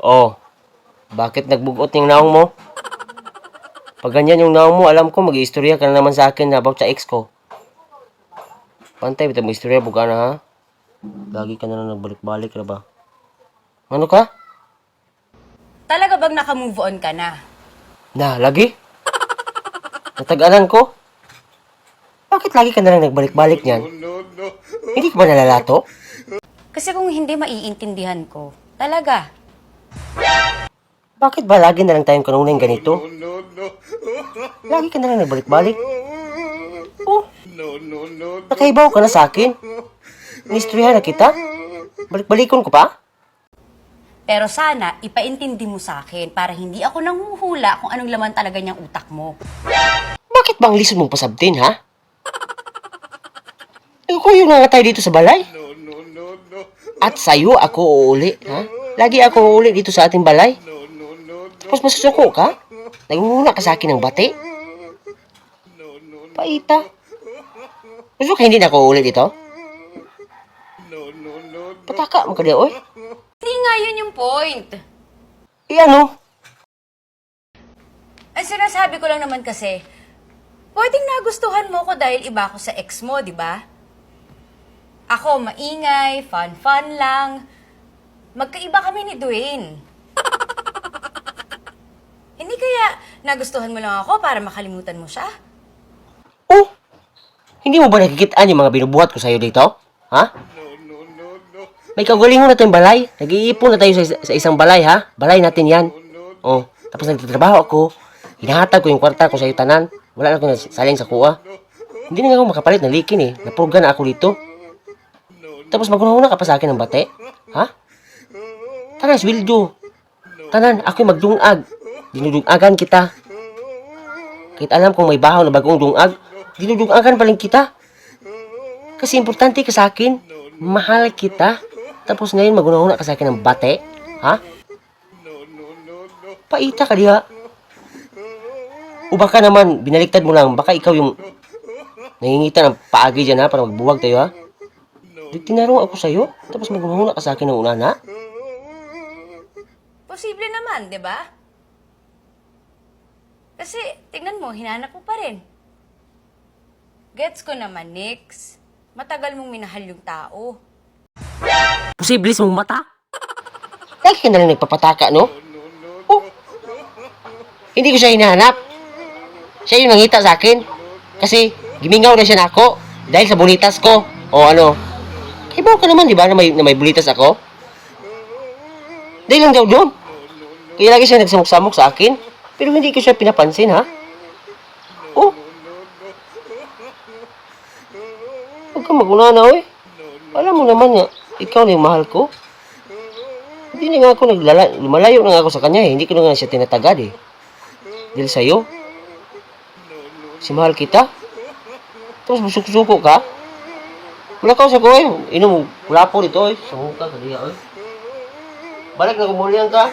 Oh, bakit nagbugot yung naong mo? Pag ganyan yung naong mo, alam ko mag-iistorya ka na naman sa akin about sa ex ko. Pantay, bitang mag-istorya, buka na ha? Lagi ka na lang nagbalik-balik na ba? Ano ka? Talaga bang naka-move on ka na? Na, lagi? Natag-anan ko? Bakit lagi ka na lang nagbalik-balik niyan? Hindi ka ba nalalato? Kasi kung hindi maiintindihan ko, talaga. Bakit ba lagi na lang tayong kanunay ganito? Lagi ka na lang nagbalik-balik. Oh, nakaibaw ka na sa akin. Nistoryahan na kita? Balik-balikon ko pa? Pero sana, ipaintindi mo sa akin para hindi ako nanghuhula kung anong laman talaga niyang utak mo. Bakit bang lisod mong pasabtin, ha? Kuyo na nga tayo dito sa balay. At sa'yo ako uuli, ha? Lagi ako uuli dito sa ating balay. Tapos masusuko ka? Nagmumuna ka sa akin ng bati? Paita. Gusto ka hindi na ako uuli dito? Pataka mo ka diya, oy. Hindi nga yun yung point. Ano? Ang sinasabi ko lang naman kasi, pwedeng nagustuhan mo ko dahil iba ako sa ex mo, di ba? Ako maingay, fun-fun lang. Magkaiba kami ni Dwayne. Hindi kaya nagustuhan mo lang ako para makalimutan mo siya? Oh, hindi mo ba nakikitaan yung mga binubuhat ko sa'yo dito? Ha? May kagalingon na tayong balay. Nag-iipon na tayo sa isang balay, ha? Balay natin yan. Oh, tapos nagtatrabaho ako. Hinahatag ko yung kwarta ko sa'yo tanan. Wala na akong saling sa kuha. Hindi na ako makapalit ng likin eh. Napurga na ako dito. Tapos magunahuna ka pa sa akin ng bate? Ha? Tanan, Swildo. Tanan, ako'y magdungag. Dinudungagan kita. Kahit alam kong may bahaw na bagong dungag, dinudungagan pa rin kita. Kasi importante ka sa akin. Mahal kita. Tapos ngayon magunahuna ka sa akin ng bate? Ha? Paita ka diha. O baka naman, binaliktad mo lang. Baka ikaw yung nangingita ng paagi dyan ha, para magbuwag tayo ha. Di tinarong ako sa'yo, tapos magunahuna ka sa akin ng una na. Posible naman, di ba? Kasi, tingnan mo, hinanap mo pa rin. Gets ko naman, Nix. Matagal mong minahal yung tao. Posible sa mong mata. Lagi ka na lang nagpapataka, no? Oh. Hindi ko siya hinahanap. Siya yung nangita sa akin. Kasi, gimingaw na siya na ako. Dahil sa bulitas ko. O ano. Ibaw ka naman, di ba, na may bulitas ako? Dahil lang daw doon. Kaya lagi siya nagsamok-samok sa akin. Pero hindi ko siya pinapansin, ha? Oh. Huwag kang maguna na, oy. Alam mo naman nga, ikaw na yung mahal ko. Hindi na nga ako lumalayo na nga ako sa kanya, eh. Hindi ko na nga siya tinatagad, eh. Dahil sa'yo. Si mahal kita. Tapos busuk-suko ka. Wala ka sa ko, eh. Inom, wala po dito, eh. Sa muka, kaliya, eh. Balik na kumulihan ka.